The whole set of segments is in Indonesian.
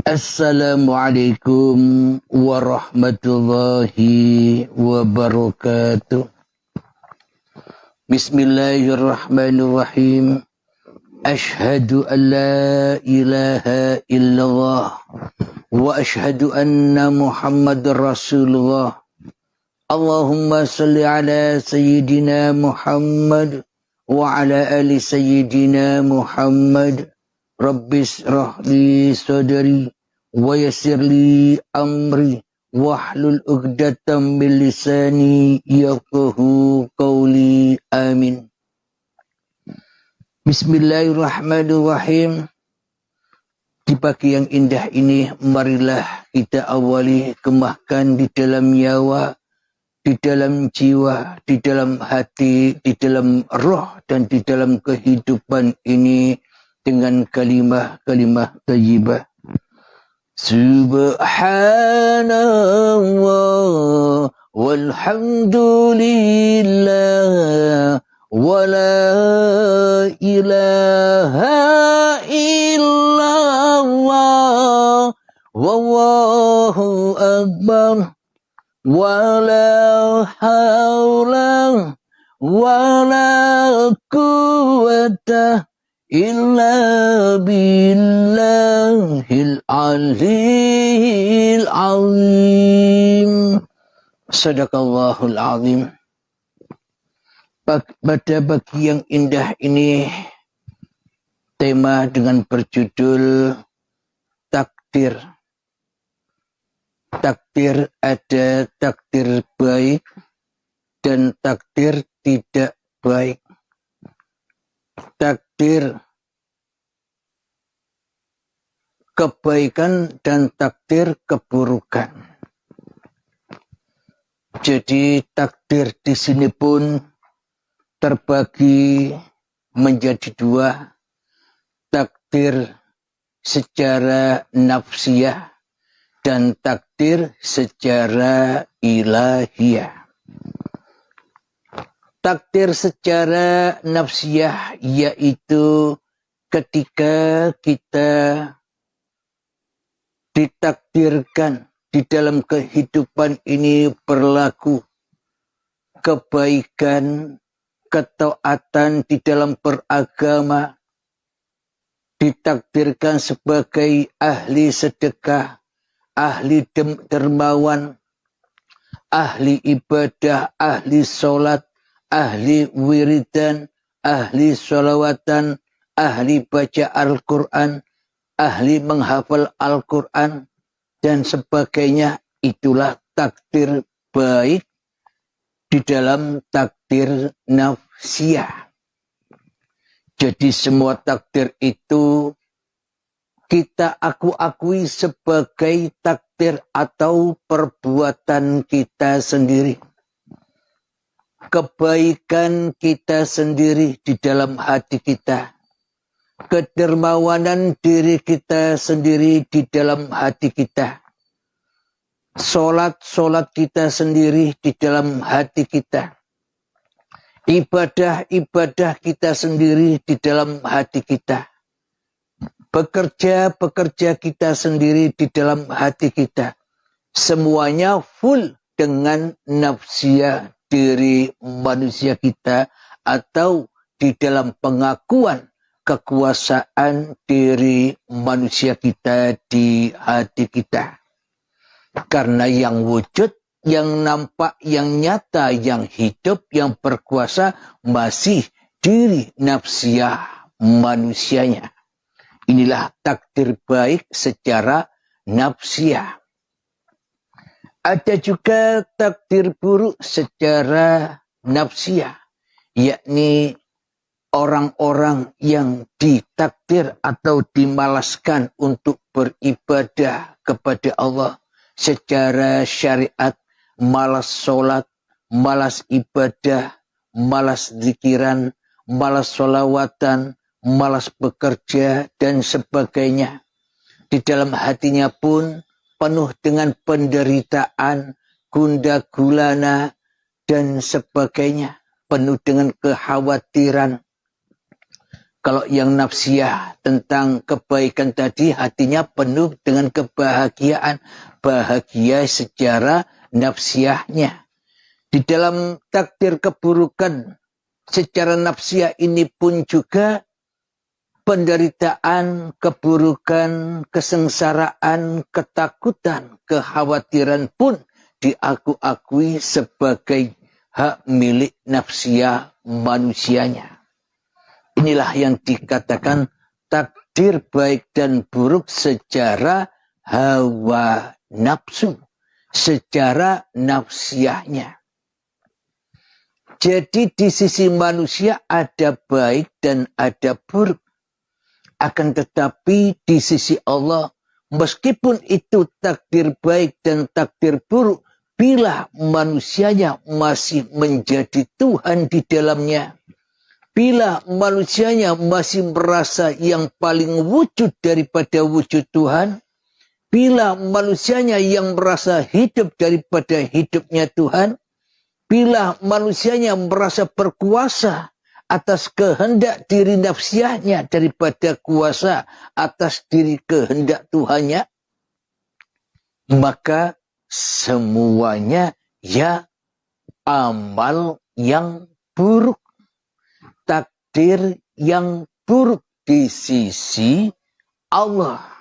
Assalamualaikum warahmatullahi wabarakatuh. Bismillahirrahmanirrahim. Ashhadu an la ilaha illallah wa ashhadu anna Muhammadar Rasulullah. Allahumma salli ala sayyidina Muhammad wa ala ali sayyidina Muhammad. Rabbis rahli sadri wa yassirli amri wahlul 'uqdatam min lisani yafqahu qawli. Amin. Bismillahirrahmanirrahim. Di pagi yang indah ini, marilah kita awali kemahkan di dalam nyawa, di dalam jiwa, di dalam hati, di dalam roh, dan di dalam kehidupan ini dengan kalimah-kalimah thayyibah. Subhanallah walhamdulillah wa la ilaha illallah wallahu akbar wa la hawla wa la quwwata illa billahil aliyil azim. Sadaqallahul azim. Pada pagi yang indah ini, tema dengan berjudul takdir. Takdir, ada takdir baik dan takdir tidak baik. Takdir kebaikan dan takdir keburukan. Jadi takdir di sini pun terbagi menjadi dua. Takdir secara nafsiyah dan takdir secara ilahiyah. Takdir secara nafsiyah yaitu ketika kita ditakdirkan di dalam kehidupan ini berlaku kebaikan, ketaatan di dalam beragama, ditakdirkan sebagai ahli sedekah, ahli dermawan, ahli ibadah, ahli sholat, ahli wiridan, ahli sholawatan, ahli baca Al-Quran, ahli menghafal Al-Quran, dan sebagainya. Itulah takdir baik di dalam takdir nafsiyah. Jadi semua takdir itu kita akui sebagai takdir atau perbuatan kita sendiri. Kebaikan kita sendiri di dalam hati kita. Kedermawanan diri kita sendiri di dalam hati kita. Solat kita sendiri di dalam hati kita. Ibadah kita sendiri di dalam hati kita. Bekerja kita sendiri di dalam hati kita. Semuanya full dengan nafsiyah diri manusia kita atau di dalam pengakuan kekuasaan diri manusia kita di hati kita. Karena yang wujud, yang nampak, yang nyata, yang hidup, yang berkuasa masih diri nafsiyah manusianya. Inilah takdir baik secara nafsiyah. Ada juga takdir buruk secara nafsiyah, yakni orang-orang yang ditakdir atau dimalaskan untuk beribadah kepada Allah secara syariat, malas sholat, malas ibadah, malas zikiran, malas sholawatan, malas bekerja, dan sebagainya. Di dalam hatinya pun penuh dengan penderitaan, gundah gulana, dan sebagainya. Penuh dengan kekhawatiran. Kalau yang nafsiyah tentang kebaikan tadi, hatinya penuh dengan kebahagiaan. Bahagia secara nafsiyahnya. Di dalam takdir keburukan secara nafsiyah ini pun juga penderitaan, keburukan, kesengsaraan, ketakutan, kekhawatiran pun diakui sebagai hak milik nafsiyah manusianya. Inilah yang dikatakan takdir baik dan buruk secara hawa nafsu, secara nafsiyahnya. Jadi di sisi manusia ada baik dan ada buruk. Akan tetapi di sisi Allah, meskipun itu takdir baik dan takdir buruk, bila manusianya masih menjadi Tuhan di dalamnya, bila manusianya masih merasa yang paling wujud daripada wujud Tuhan, bila manusianya yang merasa hidup daripada hidupnya Tuhan, bila manusianya merasa berkuasa atas kehendak diri nafsiyahnya daripada kuasa atas diri kehendak Tuhannya, maka semuanya ya amal yang buruk, takdir yang buruk di sisi Allah.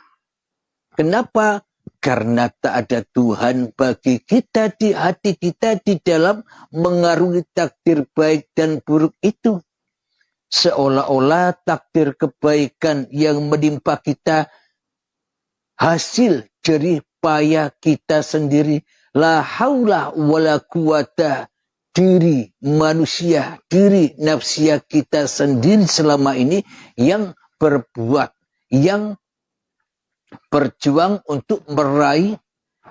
Kenapa? Karena tak ada Tuhan bagi kita di hati kita di dalam mengarungi takdir baik dan buruk itu. Seolah-olah takdir kebaikan yang menimpa kita hasil jerih payah kita sendiri. La haula wala quwata, diri manusia, diri nafsiyah kita sendiri selama ini yang berbuat, yang berjuang untuk meraih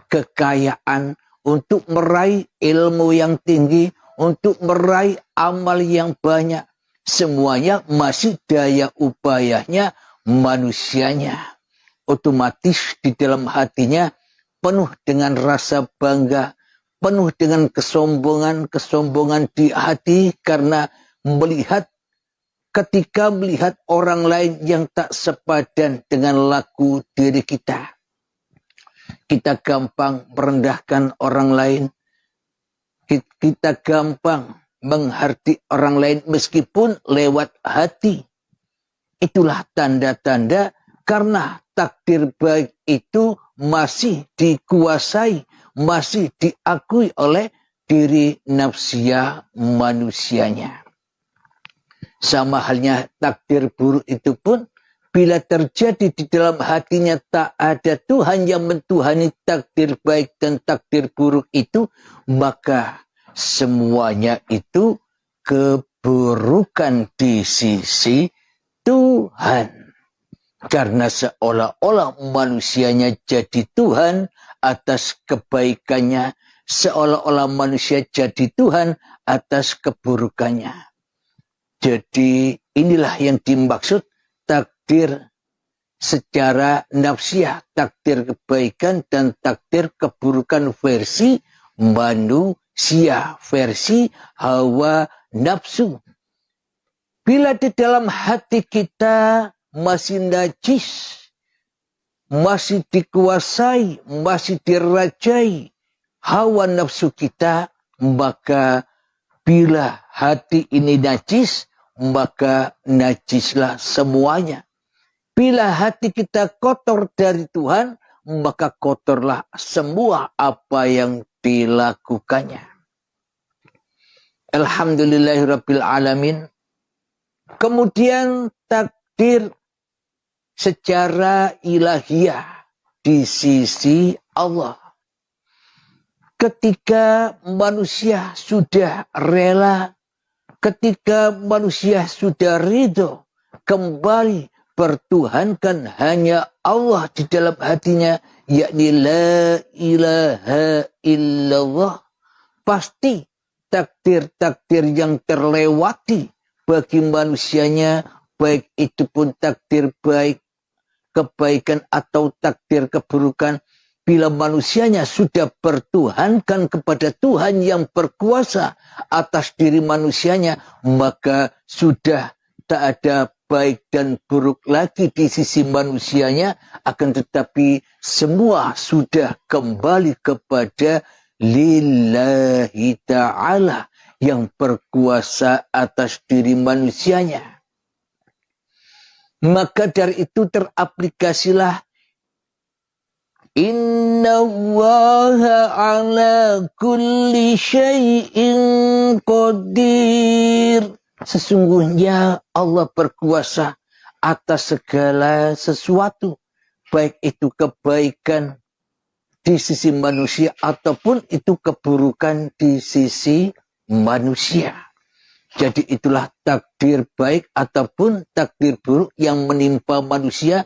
kekayaan, untuk meraih ilmu yang tinggi, untuk meraih amal yang banyak. Semuanya masih daya upayanya manusianya. Otomatis di dalam hatinya penuh dengan rasa bangga, penuh dengan kesombongan di hati karena ketika melihat orang lain yang tak sepadan dengan laku diri kita. Kita gampang merendahkan orang lain. Kita gampang menghardik orang lain meskipun lewat hati. Itulah tanda-tanda karena takdir baik itu masih dikuasai, masih diakui oleh diri nafsiyah manusianya. Sama halnya takdir buruk itu pun bila terjadi di dalam hatinya tak ada Tuhan yang mentuhani takdir baik dan takdir buruk itu, maka semuanya itu keburukan di sisi Tuhan. Karena seolah-olah manusianya jadi Tuhan atas kebaikannya, seolah-olah manusia jadi Tuhan atas keburukannya. Jadi inilah yang dimaksud takdir secara nafsiyah, takdir kebaikan dan takdir keburukan versi manusia, versi hawa nafsu. Bila di dalam hati kita masih najis, masih dikuasai, masih dirajai hawa nafsu kita, maka bila hati ini najis, maka najislah semuanya. Bila hati kita kotor dari Tuhan, maka kotorlah semua apa yang dilakukannya. Alhamdulillahirabbil alamin. Kemudian takdir secara ilahiyah di sisi Allah. Ketika manusia sudah rela, ketika manusia sudah ridho kembali bertuhankan hanya Allah di dalam hatinya, yakni la ilaha illallah, pasti takdir-takdir yang terlewati bagi manusianya, baik itu pun takdir baik, kebaikan atau takdir keburukan, bila manusianya sudah bertuhankan kepada Tuhan yang berkuasa atas diri manusianya, maka sudah tak ada baik dan buruk lagi di sisi manusianya, akan tetapi semua sudah kembali kepada lillahi ta'ala yang berkuasa atas diri manusianya. Maka dari itu teraplikasilah Inna Allaha ala kulli syai'in qadir. Sesungguhnya Allah berkuasa atas segala sesuatu, baik itu kebaikan di sisi manusia ataupun itu keburukan di sisi manusia. Jadi itulah takdir baik ataupun takdir buruk yang menimpa manusia,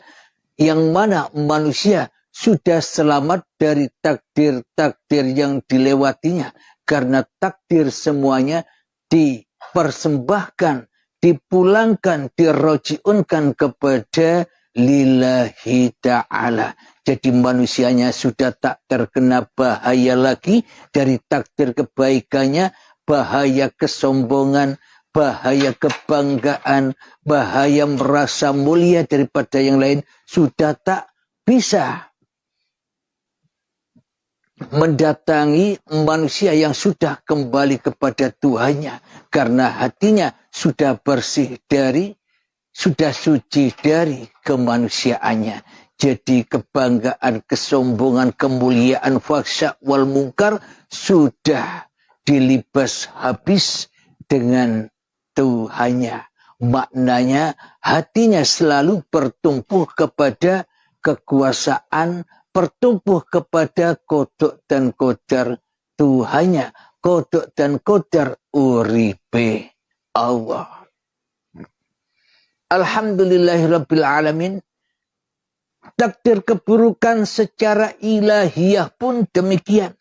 yang mana manusia sudah selamat dari takdir-takdir yang dilewatinya, karena takdir semuanya dipersembahkan, dipulangkan, dirojiunkan kepada lillahi ta'ala. Jadi manusianya sudah tak terkena bahaya lagi dari takdir kebaikannya, bahaya kesombongan, bahaya kebanggaan, bahaya merasa mulia daripada yang lain, sudah tak bisa mendatangi manusia yang sudah kembali kepada Tuhannya, karena hatinya sudah bersih dari, sudah suci dari kemanusiaannya. Jadi kebanggaan, kesombongan, kemuliaan, fahsya wal mungkar sudah dilibas habis dengan Tuhannya. Maknanya hatinya selalu bertumpu kepada kekuasaan, bertumpu kepada kodok dan kodar Tuhannya, kodok dan kodar uripe Allah. Alhamdulillahirabbil alamin. Takdir keburukan secara ilahiyah pun demikian.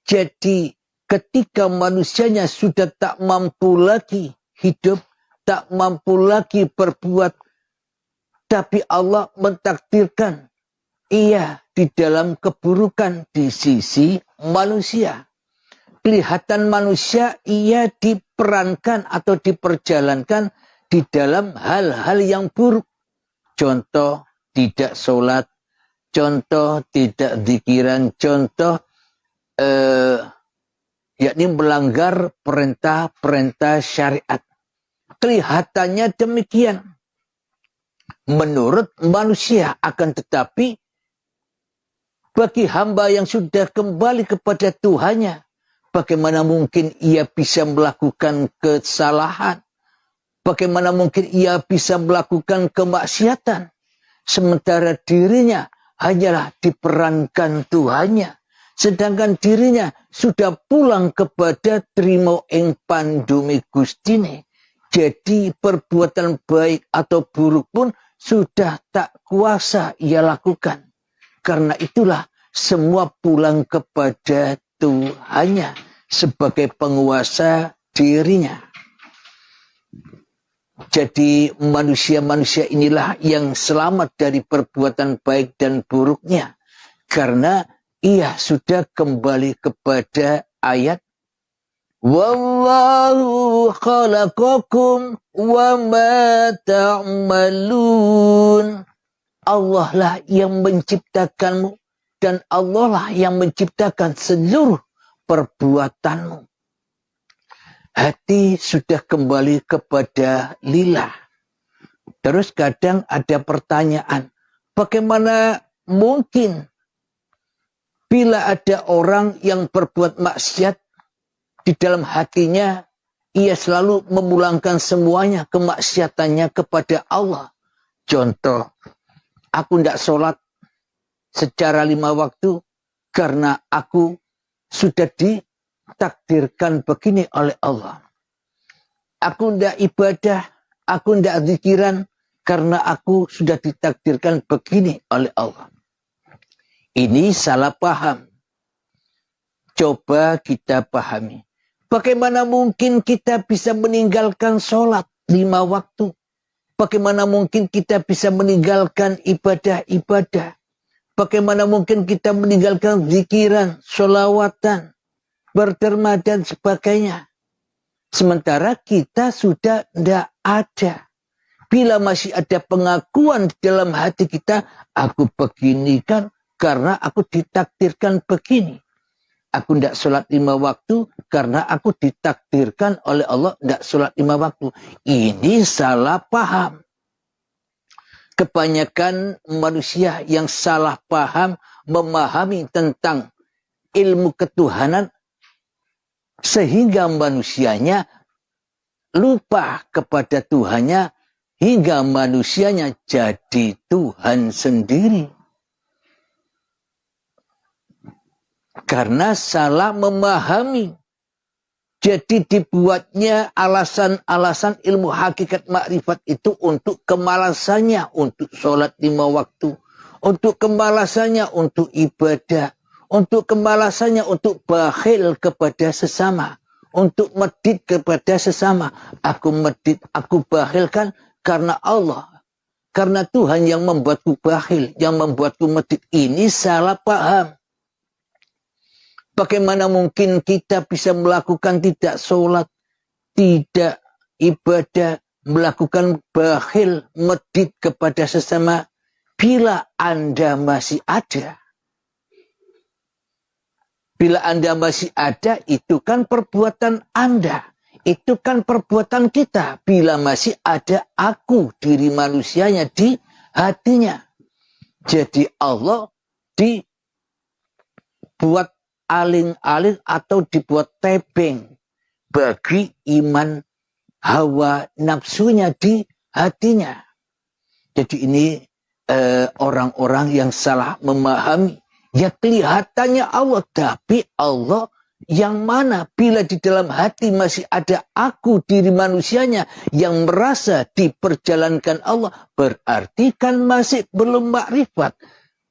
Jadi ketika manusianya sudah tak mampu lagi hidup, tak mampu lagi berbuat, tapi Allah mentakdirkan ia di dalam keburukan di sisi manusia. Kelihatan manusia ia diperankan atau diperjalankan di dalam hal-hal yang buruk. Contoh, tidak sholat, contoh tidak zikiran, contoh yakni melanggar perintah-perintah syariat. Kelihatannya demikian menurut manusia, akan tetapi bagi hamba yang sudah kembali kepada Tuhannya, bagaimana mungkin ia bisa melakukan kesalahan? Bagaimana mungkin ia bisa melakukan kemaksiatan? Sementara dirinya hanyalah diperankan Tuhannya. Sedangkan dirinya sudah pulang kepada trimo ing pandumi Gustine. Jadi perbuatan baik atau buruk pun sudah tak kuasa ia lakukan. Karena itulah semua pulang kepada Tuhannya sebagai penguasa dirinya. Jadi manusia-manusia inilah yang selamat dari perbuatan baik dan buruknya. Karena ia sudah kembali kepada ayat Wallahu khalaqakum wa ma ta'malun. Allah lah yang menciptakanmu dan Allah lah yang menciptakan seluruh perbuatanmu. Hati sudah kembali kepada lillah. Terus kadang ada pertanyaan, bagaimana mungkin bila ada orang yang berbuat maksiat, di dalam hatinya ia selalu memulangkan semuanya kemaksiatannya kepada Allah. Contoh, aku tidak sholat secara 5 waktu karena aku sudah ditakdirkan begini oleh Allah. Aku tidak ibadah, aku tidak zikiran karena aku sudah ditakdirkan begini oleh Allah. Ini salah paham. Coba kita pahami. Bagaimana mungkin kita bisa meninggalkan sholat 5 waktu? Bagaimana mungkin kita bisa meninggalkan ibadah-ibadah? Bagaimana mungkin kita meninggalkan zikiran, sholawatan, berderma dan sebagainya? Sementara kita sudah tidak ada. Bila masih ada pengakuan di dalam hati kita, aku begini kan karena aku ditakdirkan begini. Aku tidak sholat 5 waktu karena aku ditakdirkan oleh Allah tidak sholat 5 waktu. Ini salah paham. Kebanyakan manusia yang salah paham memahami tentang ilmu ketuhanan sehingga manusianya lupa kepada Tuhannya hingga manusianya jadi Tuhan sendiri. Karena salah memahami. Jadi dibuatnya alasan-alasan ilmu hakikat makrifat itu untuk kemalasannya, untuk sholat 5 waktu. Untuk kemalasannya, untuk ibadah. Untuk kemalasannya, untuk bakhil kepada sesama. Untuk medit kepada sesama. Aku medit, aku bakhilkan karena Allah. Karena Tuhan yang membuatku bakhil, yang membuatku medit. Ini salah paham. Bagaimana mungkin kita bisa melakukan tidak sholat, tidak ibadah, melakukan bakhil, medit kepada sesama, bila Anda masih ada. Bila Anda masih ada, itu kan perbuatan Anda. Itu kan perbuatan kita. Bila masih ada aku, diri manusianya di hatinya. Jadi Allah dibuat aling-aling atau dibuat tebeng bagi iman hawa nafsunya di hatinya. Jadi ini orang-orang yang salah memahami. Ya kelihatannya Allah, tapi Allah yang mana? Bila di dalam hati masih ada aku, diri manusianya yang merasa diperjalankan Allah, berarti kan masih belum makrifat.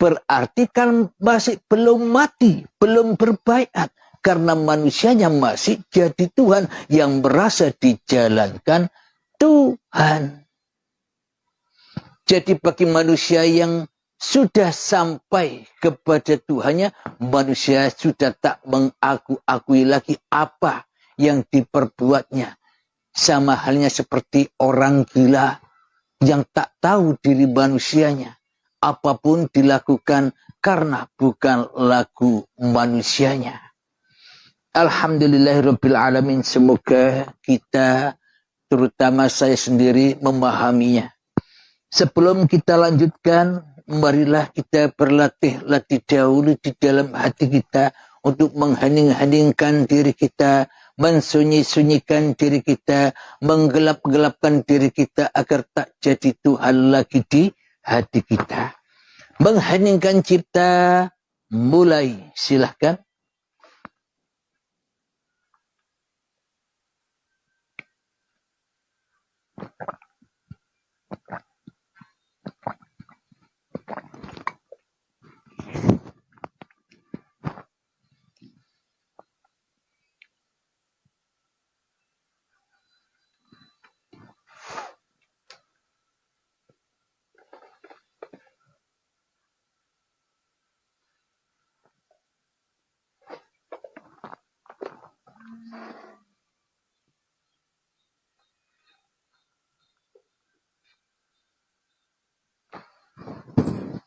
Berarti kan masih belum mati, belum berbaiat. Karena manusianya masih jadi Tuhan yang merasa dijalankan Tuhan. Jadi bagi manusia yang sudah sampai kepada Tuhannya, manusia sudah tak mengaku-akui lagi apa yang diperbuatnya. Sama halnya seperti orang gila yang tak tahu diri manusianya. Apapun dilakukan karena bukan lagu manusianya. Alhamdulillahirabbil alamin. Semoga kita, terutama saya sendiri, memahaminya. Sebelum kita lanjutkan, marilah kita berlatih dahulu di dalam hati kita untuk menghening-heningkan diri kita, mensunyi-sunyikan diri kita, menggelap-gelapkan diri kita agar tak jadi Tuhan lagi di hati kita. Mengheningkan cipta, mulai, silahkan.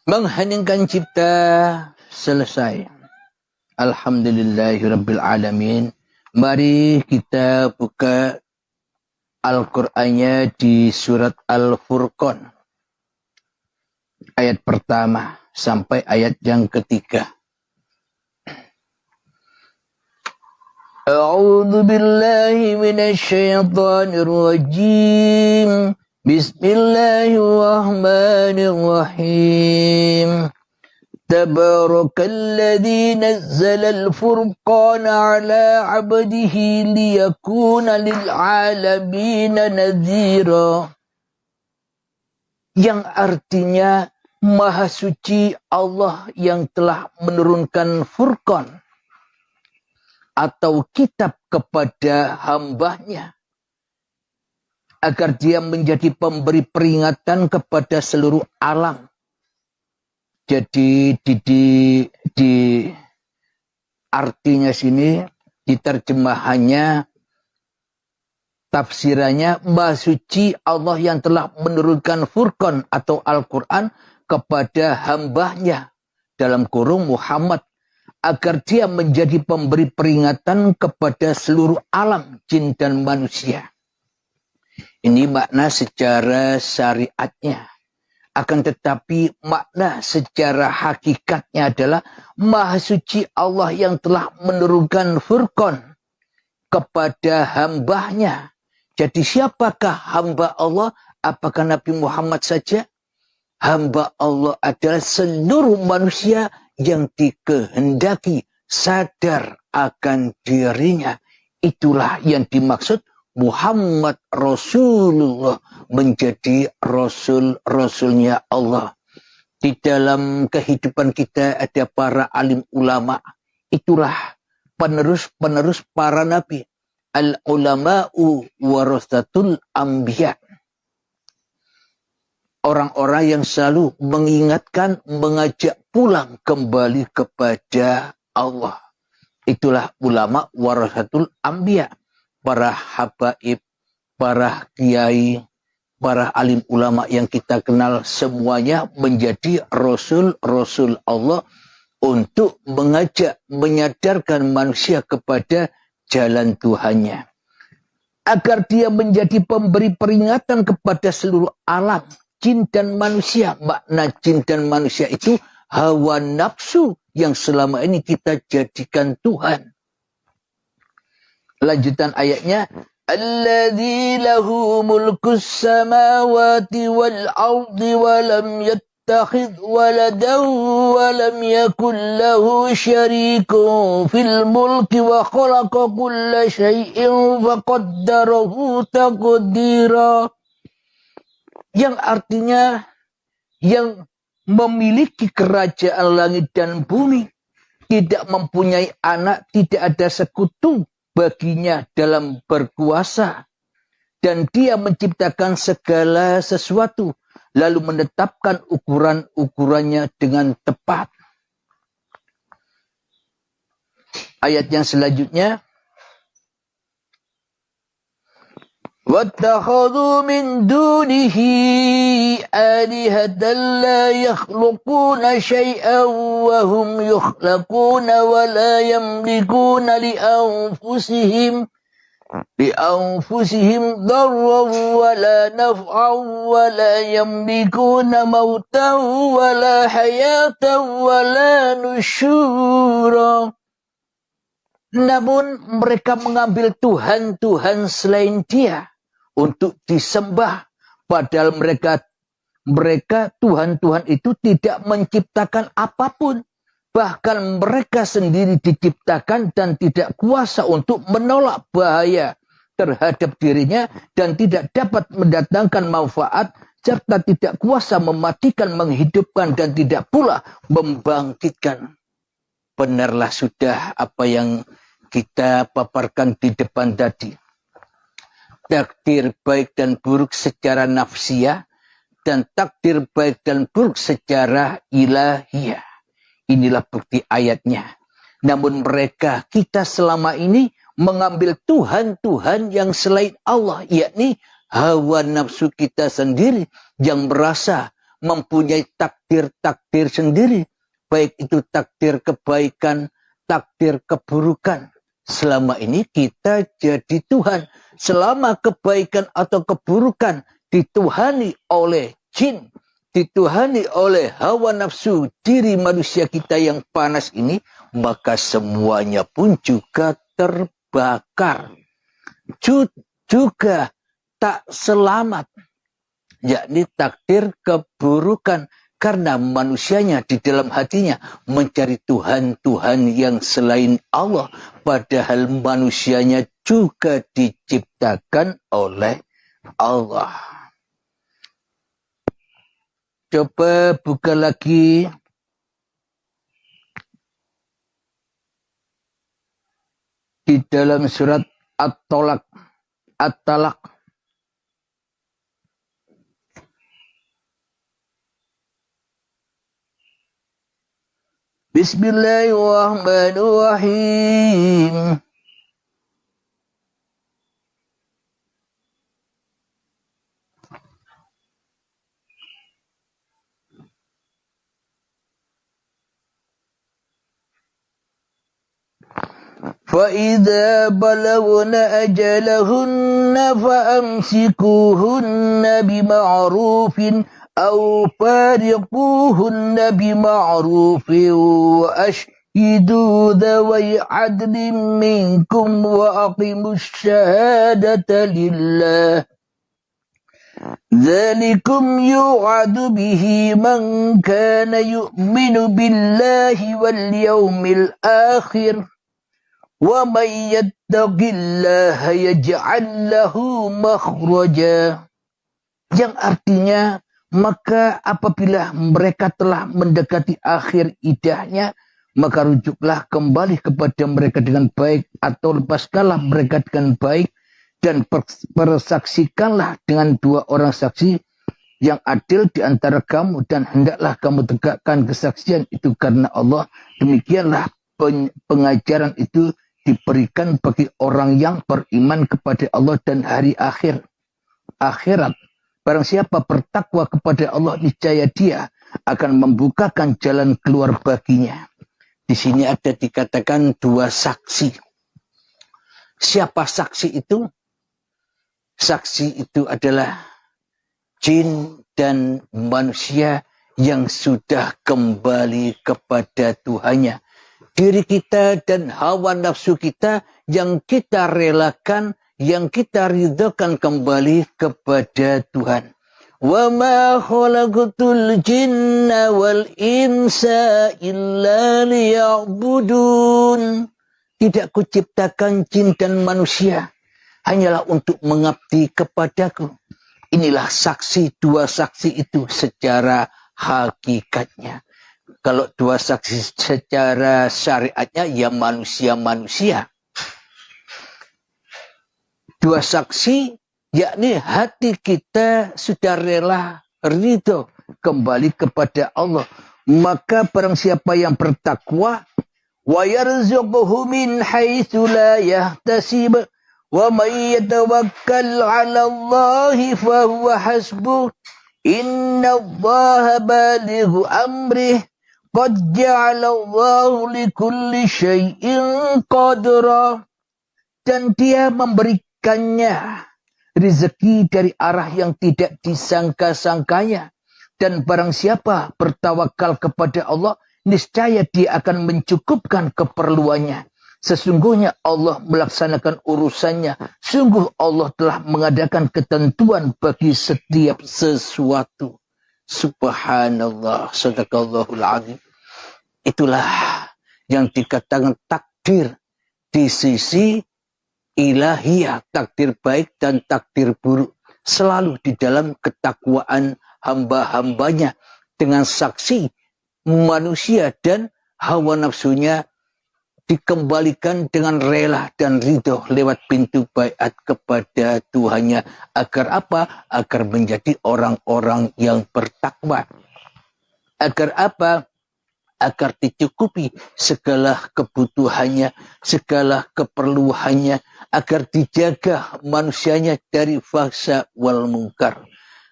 Mengheningkan cipta selesai. Alhamdulillahirabbil alamin. Mari kita buka Al-Qur'annya di surat Al-Furqan. Ayat pertama sampai ayat yang ketiga. A'udzu billahi minasy syaithanir rajim. Bismillahirrahmanirrahim. Tabarakalladzi nazzala al-furqana ala 'abdihi liyakuna lil 'alamin nadhira. Yang artinya Maha Suci Allah yang telah menurunkan Furqan atau kitab kepada hambanya agar dia menjadi pemberi peringatan kepada seluruh alam. Jadi di artinya sini, di terjemahannya, Tafsirannya, Maha Suci Allah yang telah menurunkan Furqan atau Al-Quran kepada hambanya, dalam kurung Muhammad, agar dia menjadi pemberi peringatan kepada seluruh alam, jin dan manusia. Ini makna secara syariatnya. Akan tetapi makna secara hakikatnya adalah Maha Suci Allah yang telah menurunkan Furqan kepada hambanya. Jadi siapakah hamba Allah? Apakah Nabi Muhammad saja? Hamba Allah adalah seluruh manusia yang dikehendaki sadar akan dirinya. Itulah yang dimaksud Muhammad Rasulullah, menjadi Rasul-Rasulnya Allah. Di dalam kehidupan kita ada para alim ulama. Itulah penerus-penerus para nabi. Al-ulama'u warasatul anbiya. Orang-orang yang selalu mengingatkan, mengajak pulang kembali kepada Allah. Itulah ulama warasatul anbiya. Para habaib, para kiai, para alim ulama yang kita kenal semuanya menjadi Rasul-Rasul Allah untuk mengajak, menyadarkan manusia kepada jalan Tuhannya. Agar dia menjadi pemberi peringatan kepada seluruh alam, jin dan manusia. Makna jin dan manusia itu hawa nafsu yang selama ini kita jadikan Tuhan. Lanjutan ayatnya, alladzi lahu mulkus samawati wal ardi wa lam yattakhidh waladan wa lam yakul lahu syarikun fil mulki wa khalaqa kulla syai'in faqaddarahu taqdira. Yang artinya yang memiliki kerajaan langit dan bumi, tidak mempunyai anak, tidak ada sekutu baginya dalam berkuasa, dan dia menciptakan segala sesuatu lalu menetapkan ukuran-ukurannya dengan tepat. Ayat yang selanjutnya, وَاتَّخَذُوا مِن دُونِهِ آلِهَةً لَا يَخْلُقُونَ شَيْئًا وَهُمْ يُخْلَقُونَ وَلَا يَمْلِكُونَ لِأَنفُسِهِمْ ضَرًّا وَلَا نَفْعًا وَلَا يَمْلِكُونَ مَوْتًا وَلَا حَيَاةً وَلَا نُشُورًا. Namun mereka mengambil Tuhan-Tuhan selain Dia untuk disembah, padahal mereka Tuhan-Tuhan itu tidak menciptakan apapun, bahkan mereka sendiri diciptakan dan tidak kuasa untuk menolak bahaya terhadap dirinya dan tidak dapat mendatangkan manfaat serta tidak kuasa mematikan, menghidupkan dan tidak pula membangkitkan. Benarlah sudah apa yang kita paparkan di depan tadi. Takdir baik dan buruk secara nafsiyah dan takdir baik dan buruk secara ilahiyah. Inilah bukti ayatnya. Namun mereka, kita selama ini mengambil Tuhan-Tuhan yang selain Allah, yakni hawa nafsu kita sendiri yang merasa mempunyai takdir-takdir sendiri, baik itu takdir kebaikan, takdir keburukan. Selama ini kita jadi Tuhan. Selama kebaikan atau keburukan dituhani oleh jin, dituhani oleh hawa nafsu diri manusia kita yang panas ini, maka semuanya pun juga terbakar. Juga tak selamat, yakni takdir keburukan. Karena manusianya di dalam hatinya mencari Tuhan-Tuhan yang selain Allah. Padahal manusianya juga diciptakan oleh Allah. Coba buka lagi di dalam surat At-Talaq. Bismillahirrahmanirrahim. فإذا بلغن أجلهن فأمسكوهن بمعروف أو فارقوهن بمعروف وأشهدوا ذوي عدل منكم وأقيموا الشهادة لله ذلكم يوعد به من كان يؤمن بالله واليوم الآخر وَمَنْ يَتَّقِ اللَّهَ يَجْعَلْ لَهُ مَخْرَجًا. Yang artinya, maka apabila mereka telah mendekati akhir iddahnya, maka rujuklah kembali kepada mereka dengan baik, atau lepaskanlah mereka dengan baik, dan persaksikanlah dengan 2 orang saksi yang adil di antara kamu, dan hendaklah kamu tegakkan kesaksian itu karena Allah. Demikianlah pengajaran itu diberikan bagi orang yang beriman kepada Allah dan hari akhirat. Barang siapa bertakwa kepada Allah, niscaya dia akan membukakan jalan keluar baginya. Di sini ada dikatakan 2 saksi. Siapa saksi itu? Saksi itu adalah jin dan manusia yang sudah kembali kepada Tuhannya. Diri kita dan hawa nafsu kita yang kita relakan, yang kita ridhokan kembali kepada Tuhan. Wa ma khalaqatul jinna wal insa illa liya'budun. Tidak kuciptakan jin dan manusia hanyalah untuk mengabdi kepadaku. Inilah saksi, 2 saksi itu secara hakikatnya. Kalau 2 saksi secara syariatnya, ya manusia-manusia. 2 saksi, yakni hati kita sudah rela, ridho, kembali kepada Allah. Maka barang siapa yang bertakwa, wa yarzuquhu min haitsu la yahtasib, wa may yatawakkal 'ala Allahi fa huwa hasbuh. Inna Allaha balighu amrih. Qad ja'alallahu likulli syai'in qadra. Dan dia memberikannya rezeki dari arah yang tidak disangka-sangkanya. Dan barang siapa bertawakal kepada Allah, niscaya dia akan mencukupkan keperluannya. Sesungguhnya Allah melaksanakan urusannya. Sungguh Allah telah mengadakan ketentuan bagi setiap sesuatu. Subhanallah, sadaqallahul azim. Itulah yang dikatakan takdir di sisi ilahiyah, takdir baik dan takdir buruk. Selalu di dalam ketakwaan hamba-hambanya dengan saksi manusia dan hawa nafsunya dikembalikan dengan rela dan ridho lewat pintu baiat kepada Tuhannya. Agar apa? Agar menjadi orang-orang yang bertakwa. Agar apa? Agar dicukupi segala kebutuhannya, segala keperluannya, agar dijaga manusianya dari fahsya wal munkar.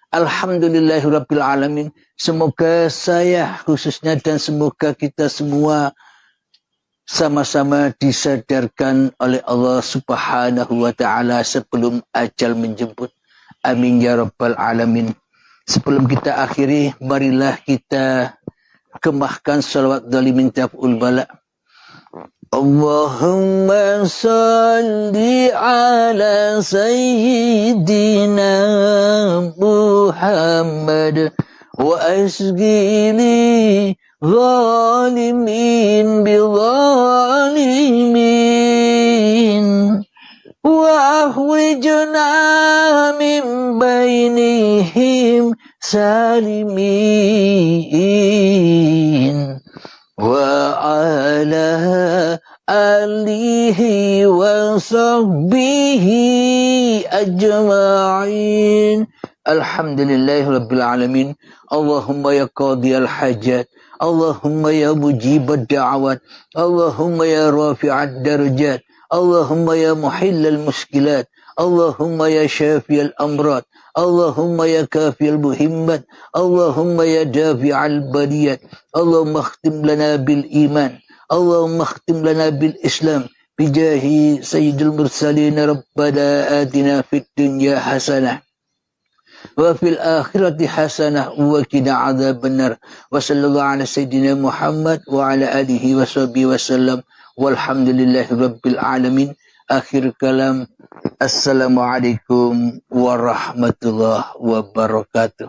Alhamdulillahirabbil alamin. Semoga saya khususnya dan semoga kita semua sama-sama disadarkan oleh Allah Subhanahu wa taala sebelum ajal menjemput. Amin ya rabbal alamin. Sebelum kita akhiri, marilah kita kemahkan salawat dalimin taf'ul bala. Allahumma salli ala sayyidina Muhammad wa asgili zalimin bizalimin wa akhrijna min bainihim salimin wa ala alihi wa sahbihi ajma'in. Alhamdulillahi rabbil alamin. Allahumma ya qadiyal hajat, Allahumma ya mujibad da'awat, Allahumma ya rafi'ad darajat, Allahumma ya muhillal muskilat, Allahumma ya syafiyal amrat, Allahumma ya kafiyal muhimmat, Allahumma ya dafi'al baliyat. Allahumma akhtim lana bil iman, Allahumma akhtim lana bil islam, bijahi sayyidil mursalin rabbana atina fid dunya hasanah wa fil akhirati hasanah wa qina adzabannar wa sallallahu ala sayyidina Muhammad wa ala alihi wa sahbihi wasallam walhamdulillahi rabbil alamin. Akhir kalam, assalamualaikum warahmatullahi wabarakatuh.